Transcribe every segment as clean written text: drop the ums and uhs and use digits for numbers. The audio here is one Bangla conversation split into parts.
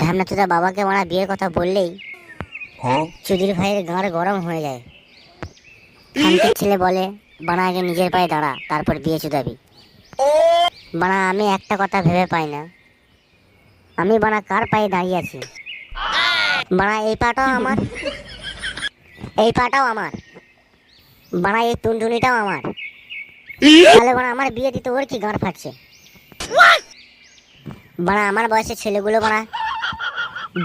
ঢ্যামনা তোরা বাবাকে মারা বিয়ের কথা বললেই চুদির ভাইয়ের গাঁড় গরম হয়ে যায়। খানকির ছেলে বলে, বানা আগে নিজের পায়ে দাঁড়া, তারপর বিয়ে চুদাবি। বানা আমি একটা কথা ভেবে পাই না, আমি বানা কার পায়ে দাঁড়িয়ে আছি? বানা এই পাটাও আমার, এই পাটাও আমার, বানা এই টুনটুনিটাও আমার। তাহলে বানা আমার বিয়ে দিতে ওর কি গাঁড় ফাটছে? বানা আমার বয়সের ছেলেগুলো বানা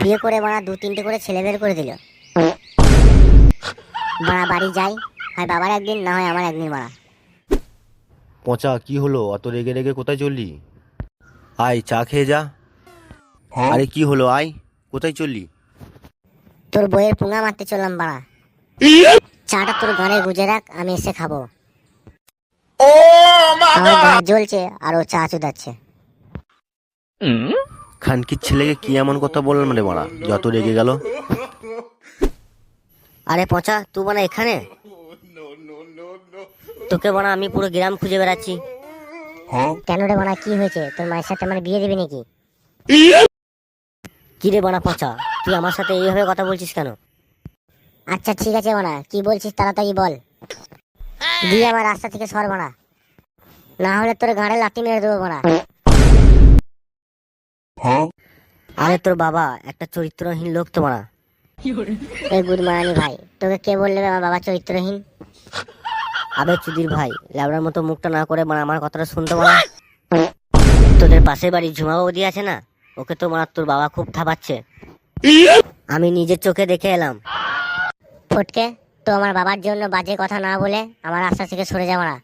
বিয়ে করে বানা 2-3টে করে ছেলে বের করে দিল। বানা বাড়ি যাই, হয় বাবার একদিন, না হয় আমার একদিন। বানা পচা কি হলো? অত রেগে রেগে কোথায় চললি? আয় চা খেয়ে যা। আরে কি হলো, আয়, কোথায় চললি? তোর বইয়ের পুঙ্গা মারতে চললাম বানা। চাটা তোর গানে গুজে রাখ, আমি এসে খাবো। আমার গা জ্বলছে আর ও চা চুদাচ্ছে। খানকির ছেলেকে কি এমন কথা বললাম রে মারা, যত রেগে গেল? আরে পচা, তুই বানা এখানে? তোকে বানা আমি পুরো গ্রাম খুঁজে বেড়াচ্ছি। কেন রে বানা, কি হয়েছে? তোর মায়ের সাথে আমার বিয়ে দিবি নাকি? কি রে বানা পচা, তুই আমার সাথে এইভাবে কথা বলছিস কেন? আচ্ছা ঠিক আছে বানা, কি বলছিস তাড়াতাড়ি বল। দিয়ে আমার রাস্তা থেকে সর বানা, না হলে তোর গাঁড়ে লাঠি মেরে দেবো বানা। আরে তোর বাবা একটা চরিত্রহীন লোক তো বানা। এই গুড মারানি ভাই, তোকে কে বললে আমার বাবা চরিত্রহীন? আবে চুদির ভাই, ল্যাবড়ার মতো মুখটা না করে মানে আমার কথাটা শুনতে বানা। তোদের পাশের বাড়ি ঝুমা বৌদি আছে না, ওকে তো মানে তোর বাবা খুব থাপাচ্ছে। আমি নিজের চোখে দেখে এলাম। ফটকে, তো আমার বাবার জন্য বাজে কথা না বলে আমার রাস্তা থেকে সরে যাওয়া না।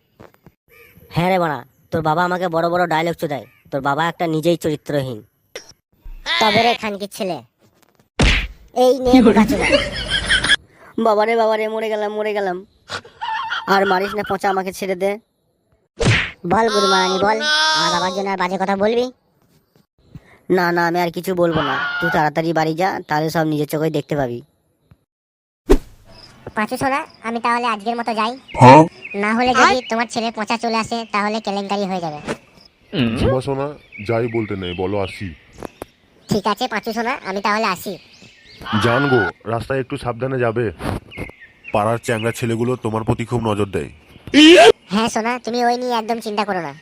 হ্যাঁ রে বানা, তোর বাবা আমাকে বড় বড় ডায়লগ চোদায়। তোর বাবা একটা নিজেই চরিত্রহীন। তবে রে খানকির ছেলে, এই নিয়ে বাবারে বাবারে, মরে গেলাম মরে গেলাম। আর মারিস না পচা, আমাকে ছেড়ে দে। বল গুরু মারানি বল, আর বাবার জন্য আর বাজে কথা বলবি না? না আমি আর কিছু বলবো না, তুই তাড়াতাড়ি বাড়ি যা, তাহলে সব নিজের চোখে দেখতে পাবি। পাঁচু সোনা, আমি তাহলে আজকের মতো যাই। না হলে যদি তোমার ছেলে পচা চলে আসে তাহলে কেলেঙ্কারি হয়ে যাবে। ঝুমা সোনা, যাই বলতে নেই, বলো আসি। ঠিক আছে পাঁচু সোনা, আমি তাহলে আসি। জান গো, রাস্তায় একটু সাবধানে যাবে। পাড়ার চ্যাংড়া ছেলেগুলো তোমার প্রতি খুব নজর দেয়। হ্যাঁ সোনা, তুমি ওই নিয়ে একদম চিন্তা করো না।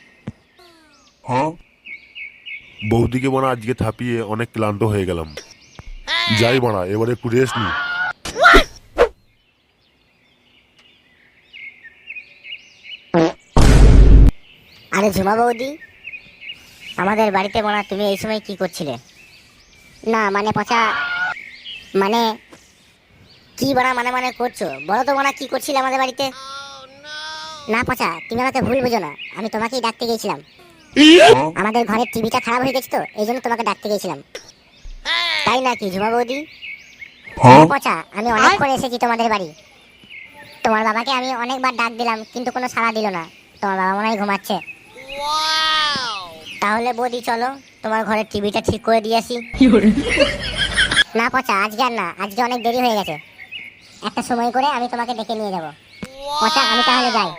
বৌদিকে বানা আজকে থাপিয়ে অনেক ক্লান্ত হয়ে গেলাম। যাই বানা, এবারে একটু রেস্ট নি। আরে ঝুমা বৌদি, আমাদের বাড়িতে বানা তুমি এই সময় কি করছিলে? না মানে পচা, মানে কি বানা মানে মানে করছো? বলো তো বানা, কি করছিলে আমাদের বাড়িতে? না পচা, তুমি আমাকে ভুল বুঝো না, আমি তোমাকেই ডাকতে গিয়েছিলাম। আমাদের ঘরের টিভিটা খারাপ হয়ে গেছে তো, এই জন্য তোমাকে ডাকতে গিয়েছিলাম। তাই নাকি ঝুমা বৌদি? পচা, আমি অনেকক্ষণ এসেছি তোমাদের বাড়ি। তোমার বাবাকে আমি অনেকবার ডাক দিলাম, কিন্তু কোনো সাড়া দিল না। তোমার বাবা মনে হয় ঘুমাচ্ছে। তাহলে বৌদি চলো, তোমার ঘরের টিভিটা ঠিক করে দিয়ে আসি। না পচা, আজকে আর না, আজকে অনেক দেরি হয়ে গেছে। একটা সময় করে আমি তোমাকে ডেকে নিয়ে যাব। পচা, আমি তাহলে যাই।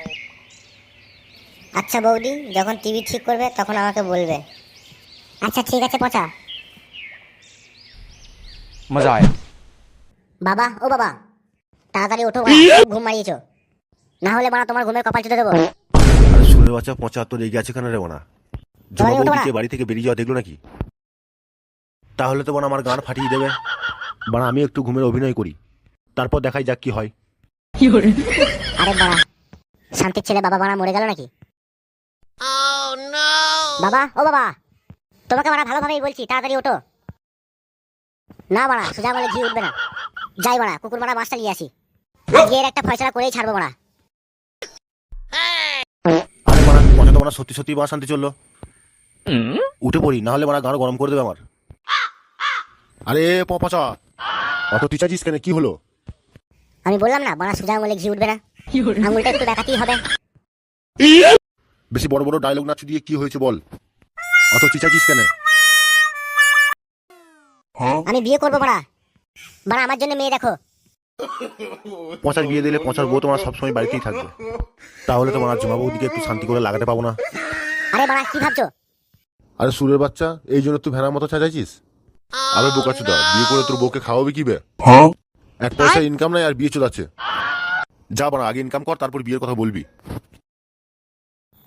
আচ্ছা বৌদি, যখন টিভি ঠিক করবে তখন আমাকে বলবে। আচ্ছা ঠিক আছে পচা। मजा आया। বাবা, ও বাবা, তাড়াতাড়ি ওঠো বাবা, খুব ঘুম মারিয়েছো। না হলে বানা তোমার ঘুমের কপাল চুদে দেবো। আরে শুনে বাচ্চা পচা, তো রেগে আছে কেন রে মানা? জমা ওঠো বৌদিকে না। বাড়ি থেকে বেরিয়ে যাওয়া দেখলো নাকি? তাহলে তো বানা আমার গান ফাটিয়ে দেবে। বানা আমি একটু ঘুমের অভিনয় করি, তারপর দেখাই যাক কি হয়। আরে বাবা, শান্তির ছেলে বাবা বানা মরে গেল নাকি? বাবা, ও বাবা, তোমাকে বানা ভালোভাবেই বলছি, তাড়াতাড়ি ওঠো। না বানা, সোজা বলে ঘি উঠবে না। যাই বানা, কুকুর মারা মাছটা নিয়ে আসি। আজকে এর একটা ফয়সালা করেই ছাড়বো বানা। আরে বানা, পচা তো বানা সত্যি সত্যি বানা শান্তি চললো। উঠে পড়ি, না হলে বানা গান গরম করে দেবে আমার। আরে পচা, অত টিচাছিস কেন, কি হলো? আমি বললাম না বানা, সোজা বলে ঘি উঠবে না, আঙুলটা একটু দেখাতেই হবে। বেশি বড় বড় ডায়লগ না দিয়ে কি হয়েছে বল? অত চিচাছিস কেন? আমি বিয়ে করবো বানা, বানা আমার জন্য মেয়ে দেখো। পচার বিয়ে দিলে পচার বউ তোমার সবসময় বাড়িতেই থাকবে, তাহলে তোমার জমা বৌদিকে একটু শান্তি করে লাগাতে পাবো না। আরে বানা, কি ভাবছো? আরে সুরের বাচ্চা, এই জন্য তুই ভেড়ার মতো চেঁচাইছিস? আবে বোকাচোদা, বিয়ে করে তোর বউকে খাওয়াবে কি বে? এক পয়সা ইনকাম নাই আর বিয়ে চোদাচ্ছে। যা বাড়া, আগে ইনকাম কর, তারপর বিয়ের কথা বলবি।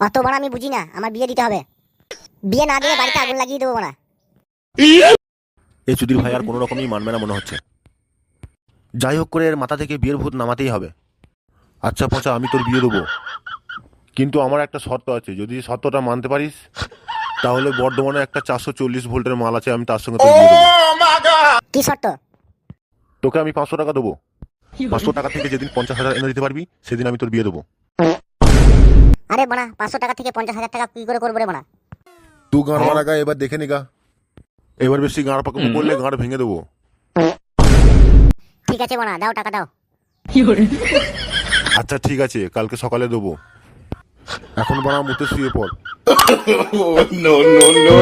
অত বড় আমি বুঝি না, আমার বিয়ে দিতে হবে। বিয়ে না দিলে বাড়িতে আগুন লাগিয়ে দেবো না। এই চুদির ভাই আর কোনো রকমই মানবে না মনে হচ্ছে। যাই হোক করে এর মাথা থেকে বিয়ের ভূত নামাতেই হবে। আচ্ছা পচা, আমি তোর বিয়ে দেবো, কিন্তু আমার একটা শর্ত আছে। যদি শর্তটা মানতে পারিস তাহলে বর্ধমানে একটা 440 ভোল্টের মাল আছে, আমি তার সঙ্গে তোর বিয়ে দেবো। কি শর্ত? তোকে আমি 500 টাকা দেবো। 500 টাকা থেকে যেদিন 50,000 এনে দিতে পারবি সেদিন আমি তোর বিয়ে দেবো। আরে বানা, 500 টাকা থেকে 50,000 টাকা কি করে করবো রে বানা? তুই গাঁড় মারা গা, এবার দেখে নিগা। এবার বেশি গাঁড় পাকাবো করলে গাঁড় ভেঙে দেবো। ঠিক আছে বানা, দাও টাকা দাও। আচ্ছা ঠিক আছে, কালকে সকালে দেবো। এখন বানা মুতে শুয়ে পড়। No, no, no.